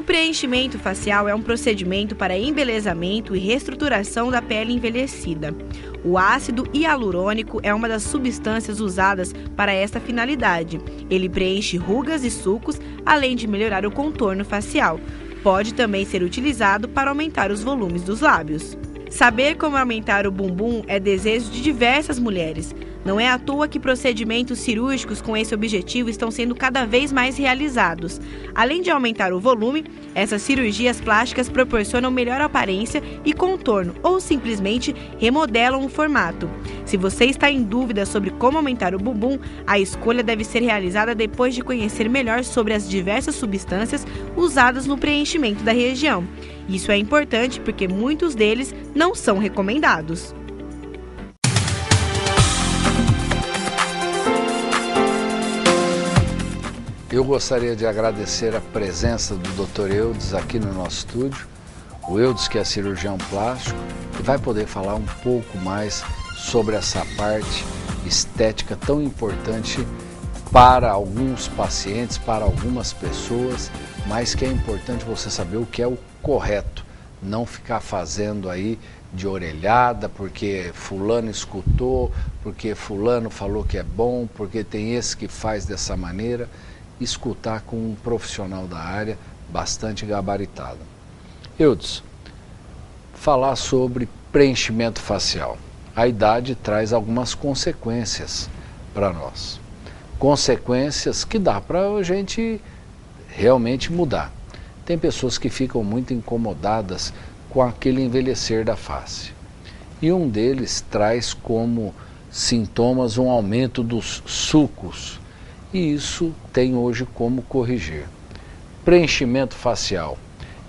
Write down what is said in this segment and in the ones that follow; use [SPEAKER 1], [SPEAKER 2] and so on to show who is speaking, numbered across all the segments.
[SPEAKER 1] preenchimento facial é um procedimento para embelezamento e reestruturação da pele envelhecida. O ácido hialurônico é uma das substâncias usadas para esta finalidade. Ele preenche rugas e sulcos, além de melhorar o contorno facial. Pode também ser utilizado para aumentar os volumes dos lábios. Saber como aumentar o bumbum é desejo de diversas mulheres. Não é à toa que procedimentos cirúrgicos com esse objetivo estão sendo cada vez mais realizados. Além de aumentar o volume, essas cirurgias plásticas proporcionam melhor aparência e contorno ou simplesmente remodelam o formato. Se você está em dúvida sobre como aumentar o bumbum, a escolha deve ser realizada depois de conhecer melhor sobre as diversas substâncias usadas no preenchimento da região. Isso é importante porque muitos deles não são recomendados.
[SPEAKER 2] Eu gostaria de agradecer a presença do Dr. Eudes aqui no nosso estúdio. O Eudes, que é cirurgião plástico, e vai poder falar um pouco mais sobre essa parte estética tão importante para alguns pacientes, para algumas pessoas, mas que é importante você saber o que é o correto. Não ficar fazendo aí de orelhada, porque fulano escutou, porque fulano falou que é bom, porque tem esse que faz dessa maneira. Escutar com um profissional da área bastante gabaritado. Eudes, falar sobre preenchimento facial. A idade traz algumas consequências para nós. Consequências que dá para a gente realmente mudar. Tem pessoas que ficam muito incomodadas com aquele envelhecer da face. E um deles traz como sintomas um aumento dos sulcos. E isso tem hoje como corrigir. Preenchimento facial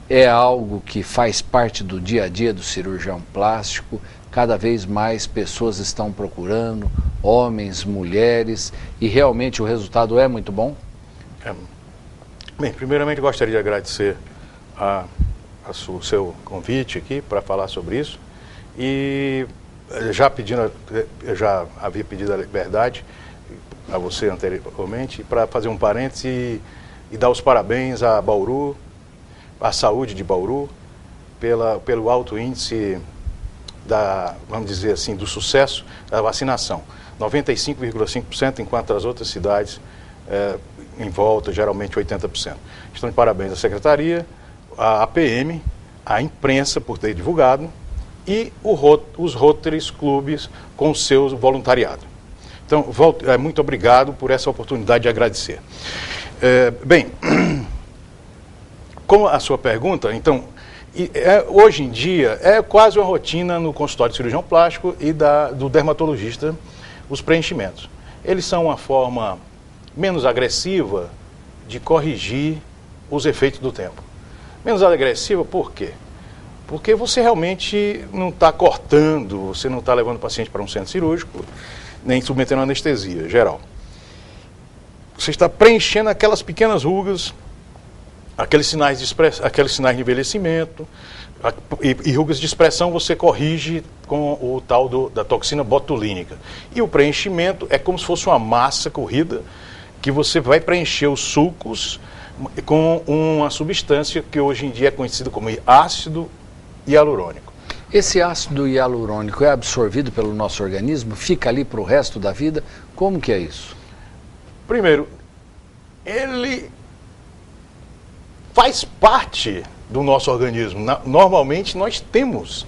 [SPEAKER 2] é algo que faz parte do dia a dia do cirurgião plástico. Cada vez mais pessoas estão procurando, homens, mulheres, e realmente o resultado é muito bom?
[SPEAKER 3] Bem, primeiramente gostaria de agradecer o seu convite aqui para falar sobre isso. E eu já havia pedido a liberdade a você anteriormente, para fazer um parêntese e dar os parabéns a Bauru, à saúde de Bauru, pelo alto índice vamos dizer assim, do sucesso da vacinação. 95,5%, enquanto as outras cidades em volta, geralmente 80%. Então, de parabéns à Secretaria, à APM, à imprensa por ter divulgado e os Rotary Clubes com o seu voluntariado. Então, muito obrigado por essa oportunidade de agradecer. Bem, como a sua pergunta, então, hoje em dia é quase uma rotina no consultório de cirurgião plástico e do dermatologista os preenchimentos. Eles são uma forma menos agressiva de corrigir os efeitos do tempo. Menos agressiva por quê? Porque você realmente não está cortando, você não está levando o paciente para um centro cirúrgico, nem submetendo anestesia geral. Você está preenchendo aquelas pequenas rugas, aqueles sinais de envelhecimento, e rugas de expressão você corrige com o tal da toxina botulínica. E o preenchimento é como se fosse uma massa corrida, que você vai preencher os sulcos com uma substância que hoje em dia é conhecida como ácido hialurônico.
[SPEAKER 2] Esse ácido hialurônico é absorvido pelo nosso organismo? Fica ali para o resto da vida? Como que é isso?
[SPEAKER 3] Primeiro, ele faz parte do nosso organismo. Normalmente nós temos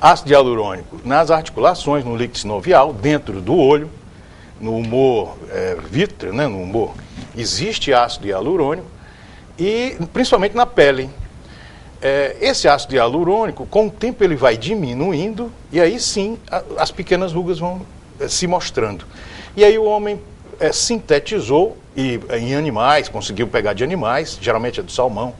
[SPEAKER 3] ácido hialurônico nas articulações, no líquido sinovial, dentro do olho, no humor vítreo, né, no humor. Existe ácido hialurônico e principalmente na pele. Esse ácido hialurônico, com o tempo ele vai diminuindo e aí sim as pequenas rugas vão se mostrando. E aí o homem sintetizou em animais, conseguiu pegar de animais, geralmente é do salmão,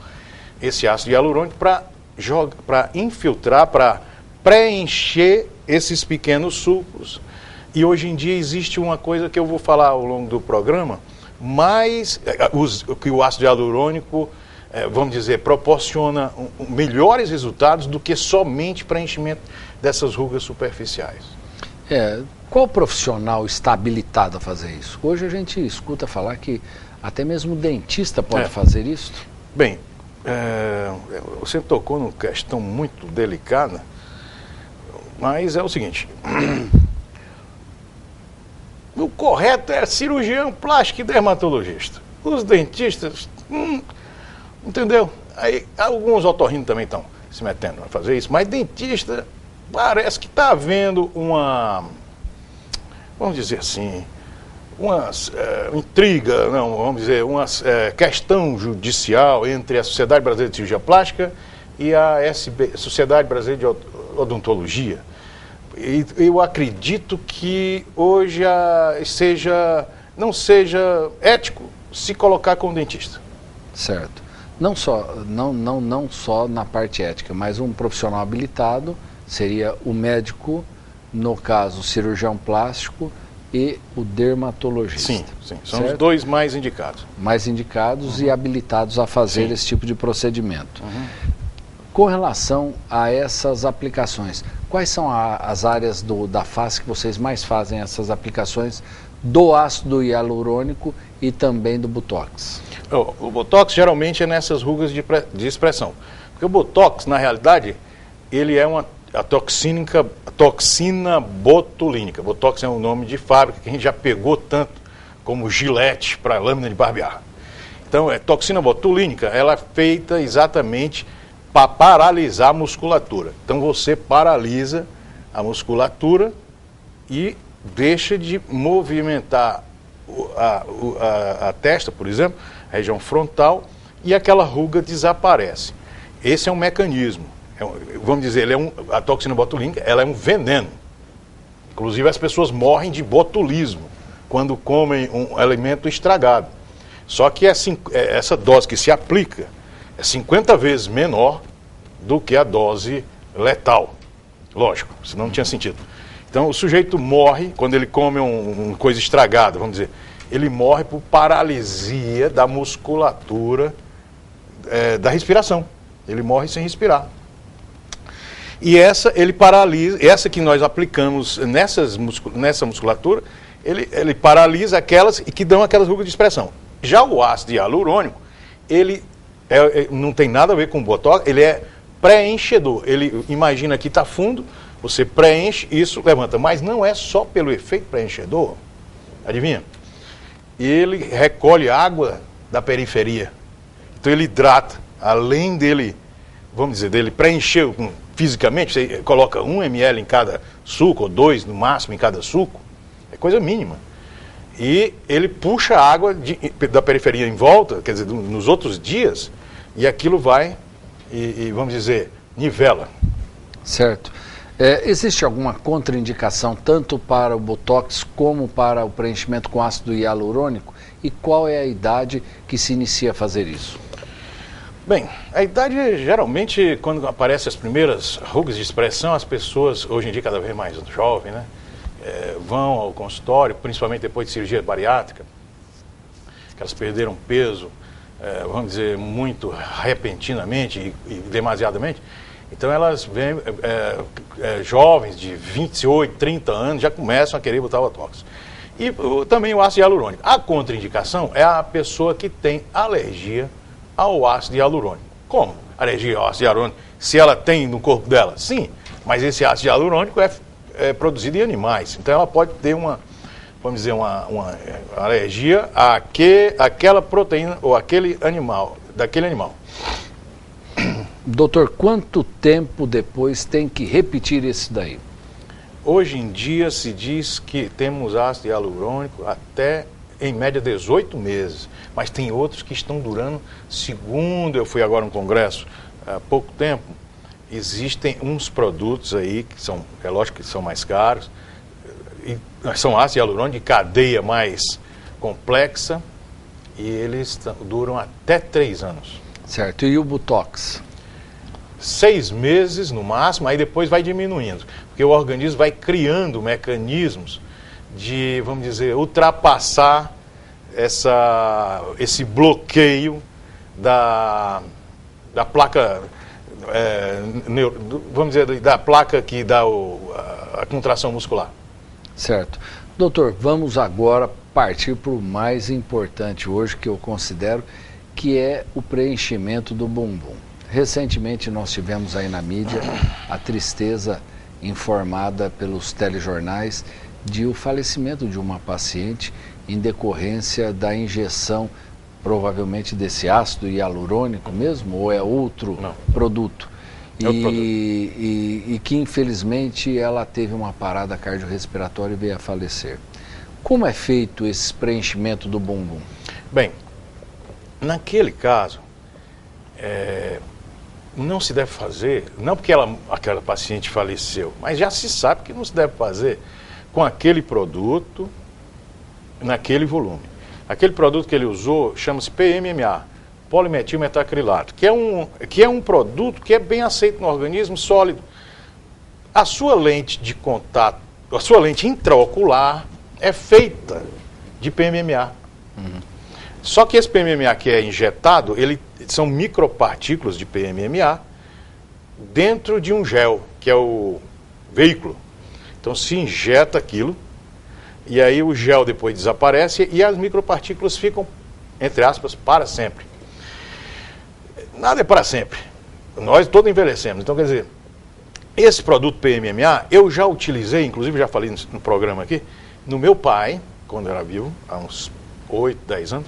[SPEAKER 3] esse ácido hialurônico para infiltrar, para preencher esses pequenos sulcos. E hoje em dia existe uma coisa que eu vou falar ao longo do programa, mas que o ácido hialurônico vamos dizer, proporciona melhores resultados do que somente preenchimento dessas rugas superficiais.
[SPEAKER 2] Qual profissional está habilitado a fazer isso? Hoje a gente escuta falar que até mesmo o dentista pode fazer isso?
[SPEAKER 3] Bem, Você tocou numa questão muito delicada, mas é o seguinte, o correto é cirurgião plástico e dermatologista. Os dentistas, entendeu? Aí alguns otorrinos também estão se metendo a fazer isso, mas dentista parece que está havendo uma, vamos dizer assim, uma intriga, não, vamos dizer, uma questão judicial entre a Sociedade Brasileira de Cirurgia Plástica e a Sociedade Brasileira de Odontologia. E eu acredito que hoje não seja ético se colocar como dentista.
[SPEAKER 2] Certo. Não só na parte ética, mas um profissional habilitado seria o médico, no caso, o cirurgião plástico e o dermatologista.
[SPEAKER 3] Sim. São certo? Os dois mais indicados.
[SPEAKER 2] Mais indicados e habilitados a fazer esse tipo de procedimento. Com relação a essas aplicações, quais são as áreas da face que vocês mais fazem essas aplicações do ácido hialurônico e também do Botox?
[SPEAKER 3] O Botox geralmente é nessas rugas de expressão. Porque o Botox, na realidade, ele é a toxina botulínica. Botox é um nome de fábrica que a gente já pegou tanto como Gillette para lâmina de barbear. Então, toxina botulínica, ela é feita exatamente para paralisar a musculatura. Então, você paralisa a musculatura e deixa de movimentar a testa, por exemplo, a região frontal, e aquela ruga desaparece. Esse é um mecanismo. Vamos dizer, a toxina botulínica, ela é um veneno. Inclusive, as pessoas morrem de botulismo quando comem um alimento estragado. Só que essa dose que se aplica é 50 vezes menor do que a dose letal. Lógico, senão não tinha sentido. Então, o sujeito morre quando ele come uma coisa estragada, vamos dizer. Ele morre por paralisia da musculatura da respiração. Ele morre sem respirar. E ele paralisa, essa que nós aplicamos nessa musculatura, ele paralisa aquelas e que dão aquelas rugas de expressão. Já o ácido hialurônico, ele não tem nada a ver com o Botox, ele é preenchedor. Ele imagina que está fundo, você preenche, isso levanta. Mas não é só pelo efeito preenchedor, adivinha? Ele recolhe água da periferia. Então ele hidrata, além dele, vamos dizer, dele preencher fisicamente, você coloca 1 ml em cada suco, ou 2 no máximo em cada suco, é coisa mínima. E ele puxa a água da periferia em volta, quer dizer, nos outros dias, e aquilo vai, vamos dizer, nivela.
[SPEAKER 2] Certo. Existe alguma contraindicação tanto para o Botox como para o preenchimento com ácido hialurônico? E qual é a idade que se inicia a fazer isso?
[SPEAKER 3] Bem, a idade geralmente, quando aparecem as primeiras rugas de expressão, as pessoas, hoje em dia cada vez mais jovens, né, vão ao consultório, principalmente depois de cirurgia bariátrica, que elas perderam peso, vamos dizer, muito repentinamente e demasiadamente. Então elas vêm, jovens de 28, 30 anos, já começam a querer botar o Botox. E também o ácido hialurônico. A contraindicação é a pessoa que tem alergia ao ácido hialurônico. Como? Alergia ao ácido hialurônico, se ela tem no corpo dela? Sim, mas esse ácido hialurônico é produzido em animais. Então ela pode ter vamos dizer, uma alergia àquela proteína ou daquele animal.
[SPEAKER 2] Doutor, quanto tempo depois tem que repetir isso daí?
[SPEAKER 3] Hoje em dia se diz que temos ácido hialurônico até, em média, 18 meses. Mas tem outros que estão durando, segundo eu fui agora no congresso há pouco tempo, existem uns produtos aí que são, é lógico que são mais caros, são ácido hialurônico de cadeia mais complexa e eles duram até 3 anos.
[SPEAKER 2] Certo, e o Botox?
[SPEAKER 3] 6 meses no máximo, aí depois vai diminuindo, porque o organismo vai criando mecanismos de, vamos dizer, ultrapassar esse bloqueio da placa, vamos dizer, da placa que dá a contração muscular.
[SPEAKER 2] Certo. Doutor, vamos agora partir para o mais importante hoje, que eu considero que é o preenchimento do bumbum. Recentemente nós tivemos aí na mídia a tristeza informada pelos telejornais de o falecimento de uma paciente em decorrência da injeção, provavelmente desse ácido hialurônico mesmo, ou é outro produto? E que infelizmente ela teve uma parada cardiorrespiratória e veio a falecer. Como é feito esse preenchimento do bumbum?
[SPEAKER 3] Bem, naquele caso, não se deve fazer, não porque aquela paciente faleceu, mas já se sabe que não se deve fazer com aquele produto, naquele volume. Aquele produto que ele usou chama-se PMMA, polimetilmetacrilato, que é um produto que é bem aceito no organismo sólido. A sua lente de contato, a sua lente intraocular é feita de PMMA. Só que esse PMMA que é injetado, são micropartículas de PMMA dentro de um gel, que é o veículo. Então se injeta aquilo, e aí o gel depois desaparece e as micropartículas ficam, entre aspas, para sempre. Nada é para sempre. Nós todos envelhecemos. Então, quer dizer, esse produto PMMA, eu já utilizei, inclusive já falei no programa aqui, no meu pai, quando era vivo, há uns 8, 10 anos,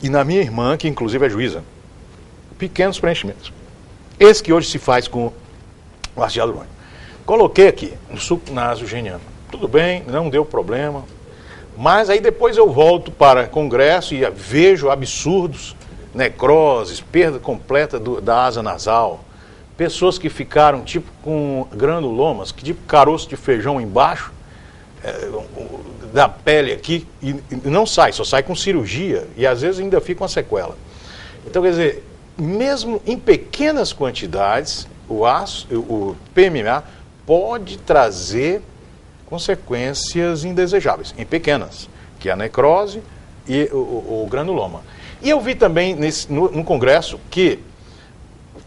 [SPEAKER 3] e na minha irmã, que inclusive é juíza. Pequenos preenchimentos. Esse que hoje se faz com o ácido hialurônico. Coloquei aqui no suco nasogeniano. Tudo bem, não deu problema. Mas aí depois eu volto para congresso e vejo absurdos, necroses, perda completa da asa nasal. Pessoas que ficaram tipo com granulomas, que tipo caroço de feijão embaixo, da pele aqui, e não sai, só sai com cirurgia, e às vezes ainda fica uma sequela. Então, quer dizer, mesmo em pequenas quantidades, o PMMA pode trazer consequências indesejáveis, em pequenas, que é a necrose e o granuloma. E eu vi também no congresso que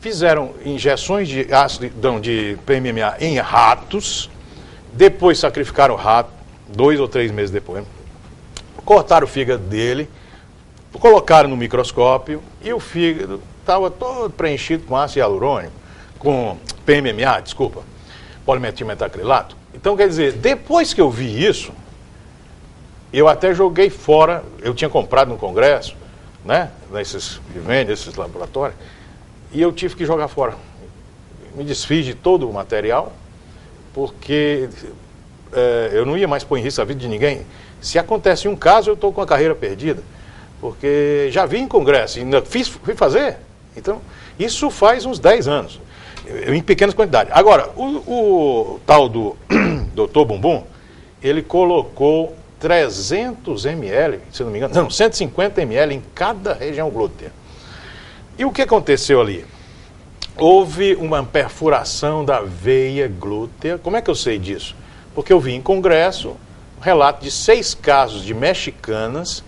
[SPEAKER 3] fizeram injeções de ácido de PMMA em ratos, depois sacrificaram o rato, 2 ou 3 meses depois, cortaram o fígado dele, colocaram no microscópio e o fígado estava todo preenchido com ácido hialurônico, com PMMA, desculpa, polimetilmetacrilato. Então, quer dizer, depois que eu vi isso, eu até joguei fora, eu tinha comprado no congresso, né, nesses que vendem, esses laboratórios, e eu tive que jogar fora. Me desfiz de todo o material, porque eu não ia mais pôr em risco a vida de ninguém. Se acontece um caso, eu estou com a carreira perdida, porque já vi em congresso, ainda fui fazer. Então, isso faz uns 10 anos, em pequenas quantidades. Agora, o tal do Dr. Bumbum, ele colocou 300 ml, se não me engano, não, 150 ml em cada região glútea. E o que aconteceu ali? Houve uma perfuração da veia glútea. Como é que eu sei disso? Porque eu vi em congresso um relato de 6 casos de mexicanas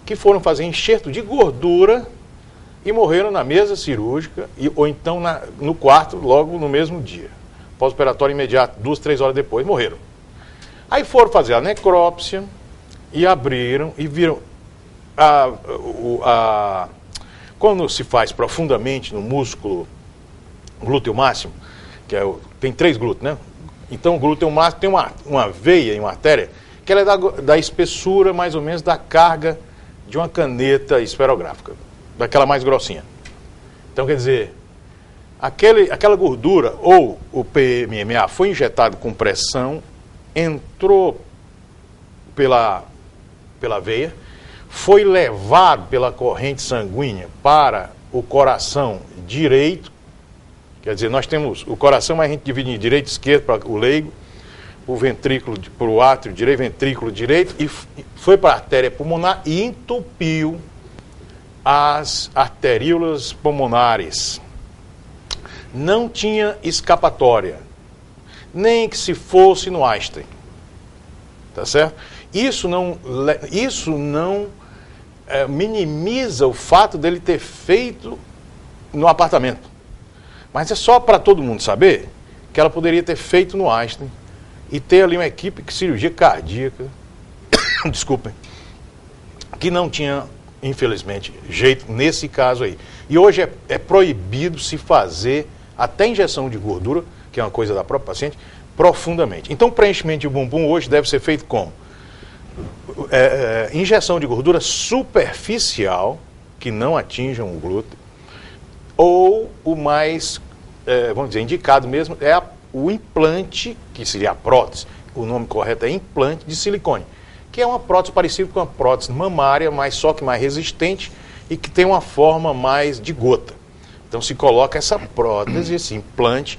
[SPEAKER 3] que foram fazer enxerto de gordura e morreram na mesa cirúrgica, ou então no quarto, logo no mesmo dia. Pós-operatório imediato, 2, 3 horas depois, morreram. Aí foram fazer a necrópsia e abriram e viram quando se faz profundamente no músculo glúteo máximo, que tem 3 glúteos, né? Então o glúteo máximo tem uma veia e uma artéria que ela é da espessura mais ou menos da carga de uma caneta esferográfica, daquela mais grossinha. Então, quer dizer, aquela gordura ou o PMMA foi injetado com pressão, entrou pela veia, foi levado pela corrente sanguínea para o coração direito. Quer dizer, nós temos o coração, mas a gente divide em direito e esquerdo para o leigo, o ventrículo para o átrio direito, ventrículo direito, e foi para a artéria pulmonar e entupiu as arteríolas pulmonares. Não tinha escapatória, nem que se fosse no Einstein. Tá certo? Isso não minimiza o fato dele ter feito no apartamento. Mas é só para todo mundo saber que ela poderia ter feito no Einstein e ter ali uma equipe de cirurgia cardíaca, desculpem, que não tinha infelizmente, jeito nesse caso aí. E hoje é proibido se fazer até injeção de gordura, que é uma coisa da própria paciente, profundamente. Então, o preenchimento de bumbum hoje deve ser feito como? Injeção de gordura superficial, que não atinjam o glúteo, ou o mais, vamos dizer, indicado mesmo, o implante, que seria a prótese, o nome correto é implante de silicone, que é uma prótese parecida com a prótese mamária, mas só que mais resistente e que tem uma forma mais de gota. Então se coloca essa prótese, esse implante,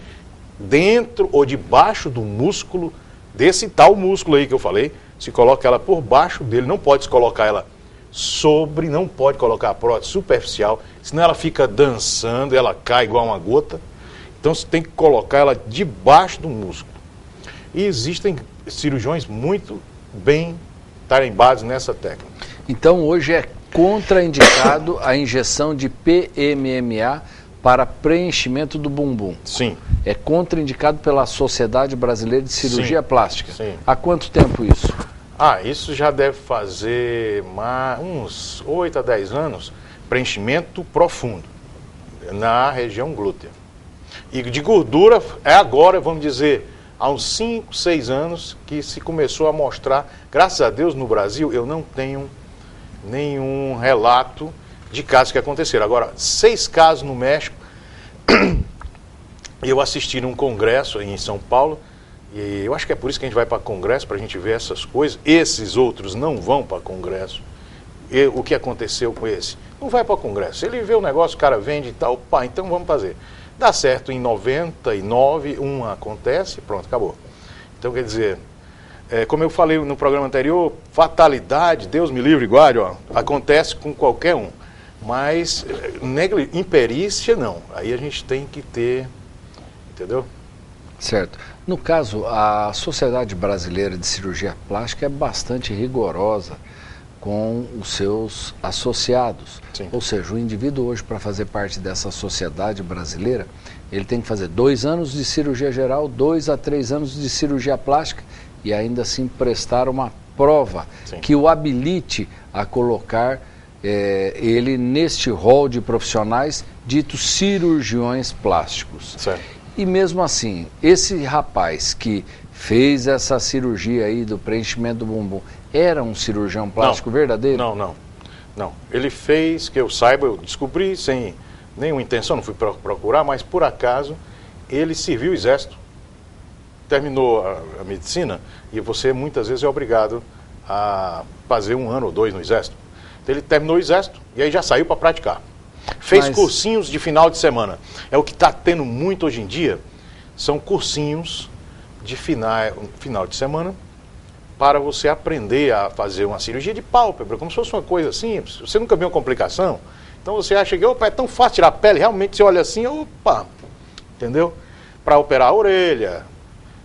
[SPEAKER 3] dentro ou debaixo do músculo, desse tal músculo aí que eu falei, se coloca ela por baixo dele, não pode se colocar ela sobre, não pode colocar a prótese superficial, senão ela fica dançando, ela cai igual uma gota. Então você tem que colocar ela debaixo do músculo. E existem cirurgiões muito bem tarimbados nessa técnica.
[SPEAKER 2] Então hoje é contraindicado a injeção de PMMA para preenchimento do bumbum.
[SPEAKER 3] Sim.
[SPEAKER 2] É contraindicado pela Sociedade Brasileira de Cirurgia
[SPEAKER 3] Sim.
[SPEAKER 2] Plástica.
[SPEAKER 3] Sim.
[SPEAKER 2] Há quanto tempo isso?
[SPEAKER 3] Isso já deve fazer uns 8 a 10 anos, preenchimento profundo na região glútea. E de gordura é agora, vamos dizer, há uns 5, 6 anos que se começou a mostrar. Graças a Deus, no Brasil, eu não tenho nenhum relato de casos que aconteceram. Agora, 6 casos no México. Eu assisti num congresso em São Paulo, e eu acho que é por isso que a gente vai para congresso, para a gente ver essas coisas. Esses outros não vão para congresso. E o que aconteceu com esse? Não vai para congresso. Ele vê o negócio, o cara vende e tal, pá, então vamos fazer. Dá certo em 99, acontece, pronto, acabou. Então, quer dizer, como eu falei no programa anterior, fatalidade, Deus me livre e guarde, acontece com qualquer um. Mas imperícia não. Aí a gente tem que ter, entendeu?
[SPEAKER 2] Certo. No caso, a Sociedade Brasileira de Cirurgia Plástica é bastante rigorosa com os seus associados.
[SPEAKER 3] Sim.
[SPEAKER 2] Ou seja, o indivíduo hoje, para fazer parte dessa sociedade brasileira, ele tem que fazer 2 anos de cirurgia geral, 2 a 3 anos de cirurgia plástica e ainda assim prestar uma prova
[SPEAKER 3] Sim.
[SPEAKER 2] que o habilite a colocar ele neste rol de profissionais ditos cirurgiões plásticos.
[SPEAKER 3] Certo.
[SPEAKER 2] E mesmo assim, esse rapaz que fez essa cirurgia aí do preenchimento do bumbum, era um cirurgião plástico verdadeiro?
[SPEAKER 3] Não. Ele fez, que eu saiba, eu descobri sem nenhuma intenção, não fui procurar, mas por acaso ele serviu o exército. Terminou a medicina e você muitas vezes é obrigado a fazer 1 ano ou 2 no exército. Então ele terminou o exército e aí já saiu para praticar. Fez cursinhos de final de semana. É o que está tendo muito hoje em dia, são cursinhos de final de semana para você aprender a fazer uma cirurgia de pálpebra, como se fosse uma coisa simples. Você nunca viu uma complicação, então você acha que opa, é tão fácil tirar a pele, realmente você olha assim, opa, entendeu? Para operar a orelha,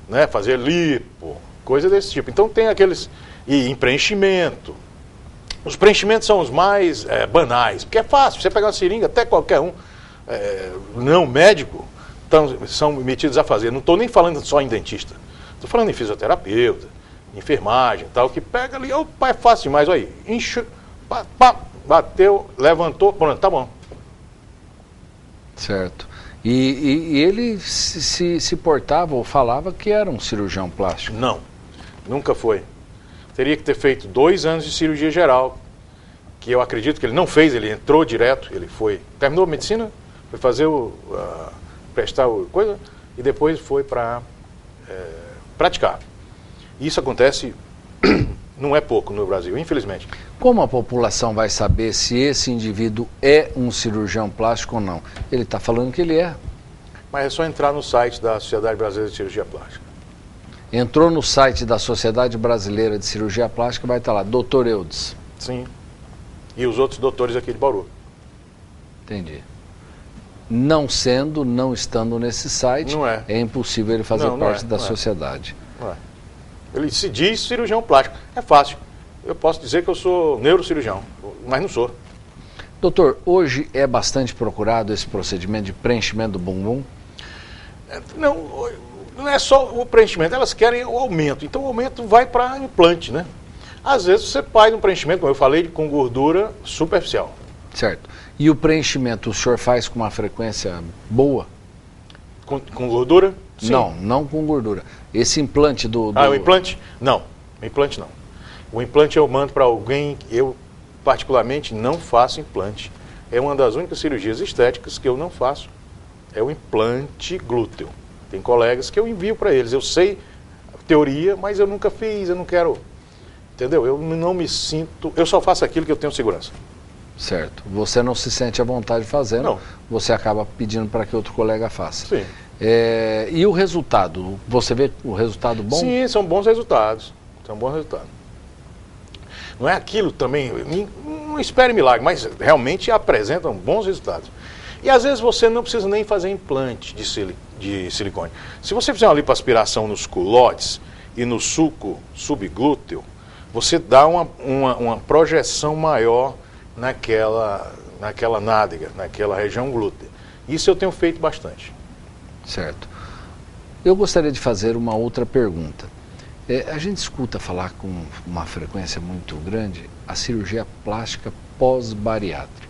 [SPEAKER 3] né, fazer lipo, coisa desse tipo. Então tem aqueles, e em preenchimento. Os preenchimentos são os mais banais, porque é fácil, você pegar uma seringa, até qualquer um, não médico, são metidos a fazer. Não estou nem falando só em dentista, estou falando em fisioterapeuta, enfermagem e tal, que pega ali, opa, é fácil demais, olha aí, enche, pá, pá, bateu, levantou, pronto, tá bom.
[SPEAKER 2] Certo. E ele se portava ou falava que era um cirurgião plástico?
[SPEAKER 3] Não, nunca foi. Teria que ter feito 2 anos de cirurgia geral, que eu acredito que ele não fez, ele entrou direto, ele foi, terminou a medicina, foi fazer prestar coisa, e depois foi para praticar. Isso acontece, não é pouco no Brasil, infelizmente.
[SPEAKER 2] Como a população vai saber se esse indivíduo é um cirurgião plástico ou não? Ele está falando que ele é.
[SPEAKER 3] Mas é só entrar no site da Sociedade Brasileira de Cirurgia Plástica.
[SPEAKER 2] Entrou no site da Sociedade Brasileira de Cirurgia Plástica, vai estar lá, Dr. Eudes.
[SPEAKER 3] Sim. E os outros doutores aqui de Bauru.
[SPEAKER 2] Entendi. Não estando nesse site,
[SPEAKER 3] não é
[SPEAKER 2] impossível ele fazer parte da sociedade.
[SPEAKER 3] Não é. Ele se diz cirurgião plástico. É fácil. Eu posso dizer que eu sou neurocirurgião, mas não sou.
[SPEAKER 2] Doutor, hoje é bastante procurado esse procedimento de preenchimento do bumbum? Não é só o preenchimento, elas querem o aumento. Então o aumento vai para implante, né?
[SPEAKER 3] Às vezes você faz um preenchimento, como eu falei, com gordura superficial.
[SPEAKER 2] Certo. E o preenchimento o senhor faz com uma frequência boa?
[SPEAKER 3] Com gordura? Sim.
[SPEAKER 2] Não com gordura. Esse implante do...
[SPEAKER 3] O implante? Não. O implante não. O implante eu mando para alguém, eu particularmente não faço implante. É uma das únicas cirurgias estéticas que eu não faço. É o implante glúteo. Tem colegas que eu envio para eles. Eu sei a teoria, mas eu nunca fiz, eu não quero... Entendeu? Eu não me sinto... Eu só faço aquilo que eu tenho segurança.
[SPEAKER 2] Certo. Você não se sente à vontade fazendo,
[SPEAKER 3] não.
[SPEAKER 2] Você acaba pedindo para que outro colega faça.
[SPEAKER 3] Sim.
[SPEAKER 2] E o resultado? Você vê o resultado bom?
[SPEAKER 3] Sim, são bons resultados. São bons resultados. Não é aquilo também, não espere milagre, mas realmente apresentam bons resultados. E às vezes você não precisa nem fazer implante de silicone. Se você fizer uma lipoaspiração nos culotes e no suco subglúteo, você dá uma projeção maior naquela nádega, naquela região glútea. Isso eu tenho feito bastante.
[SPEAKER 2] Certo. Eu gostaria de fazer uma outra pergunta. A gente escuta falar com uma frequência muito grande a cirurgia plástica pós-bariátrica.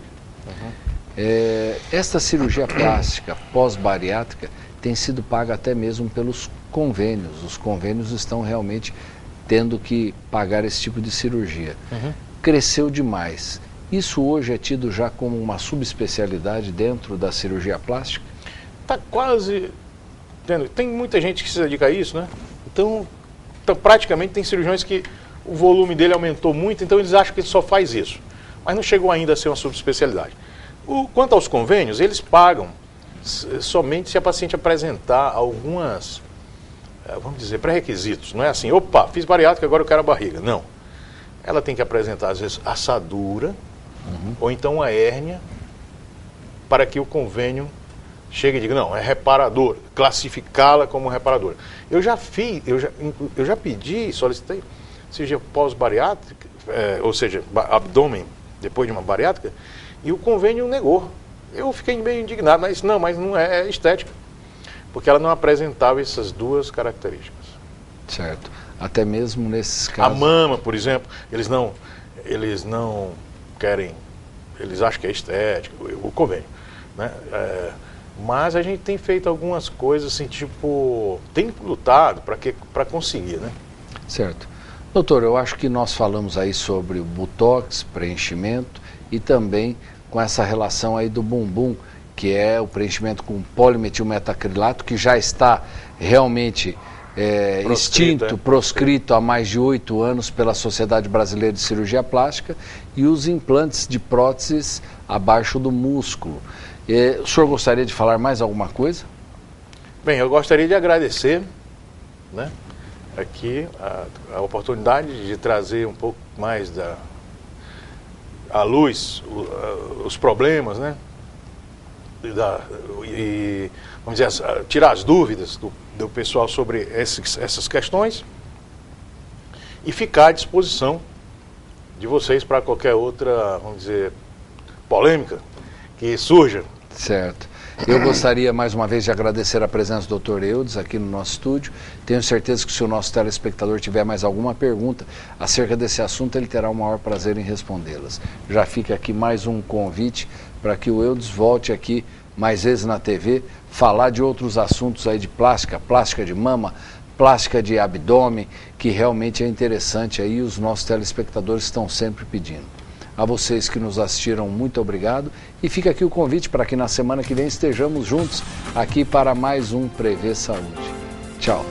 [SPEAKER 2] Esta cirurgia plástica pós-bariátrica tem sido paga até mesmo pelos convênios. Os convênios estão realmente tendo que pagar esse tipo de cirurgia. Cresceu demais. Isso hoje é tido já como uma subespecialidade dentro da cirurgia plástica?
[SPEAKER 3] Está quase... Tem muita gente que se dedica a isso, né? Então praticamente tem cirurgiões que o volume dele aumentou muito, então eles acham que ele só faz isso. Mas não chegou ainda a ser uma subespecialidade. Quanto aos convênios, eles pagam somente se a paciente apresentar algumas, vamos dizer, pré-requisitos. Não é assim, opa, fiz bariátrica, agora eu quero a barriga. Não. Ela tem que apresentar, às vezes, assadura, ou então uma hérnia, para que o convênio chegue e diga, não, é reparadora, classificá-la como reparadora. Eu já pedi, solicitei cirurgia pós-bariátrica, ou seja, abdômen depois de uma bariátrica, e o convênio negou. Eu fiquei meio indignado, mas não é estética, porque ela não apresentava essas duas características.
[SPEAKER 2] Certo. Até mesmo nesses casos...
[SPEAKER 3] A mama, por exemplo, eles não querem, eles acham que é estética, o convênio, né? Mas a gente tem feito algumas coisas assim, tipo, tem lutado para conseguir, né?
[SPEAKER 2] Certo. Doutor, eu acho que nós falamos aí sobre o botox, preenchimento e também com essa relação aí do bumbum, que é o preenchimento com polimetilmetacrilato, que já está realmente proscrito há mais de 8 anos pela Sociedade Brasileira de Cirurgia Plástica, e os implantes de próteses abaixo do músculo. O senhor gostaria de falar mais alguma coisa?
[SPEAKER 3] Bem, eu gostaria de agradecer, né, aqui a oportunidade de trazer um pouco mais à luz os problemas, né, e vamos dizer, tirar as dúvidas do pessoal sobre essas questões e ficar à disposição de vocês para qualquer outra, vamos dizer, polêmica que surja.
[SPEAKER 2] Certo. Eu gostaria mais uma vez de agradecer a presença do Dr. Eudes aqui no nosso estúdio. Tenho certeza que se o nosso telespectador tiver mais alguma pergunta acerca desse assunto, ele terá o maior prazer em respondê-las. Já fica aqui mais um convite para que o Eudes volte aqui mais vezes na TV, falar de outros assuntos aí de plástica de mama, plástica de abdômen, que realmente é interessante aí, os nossos telespectadores estão sempre pedindo. A vocês que nos assistiram, muito obrigado. E fica aqui o convite para que na semana que vem estejamos juntos aqui para mais um Prevê Saúde. Tchau.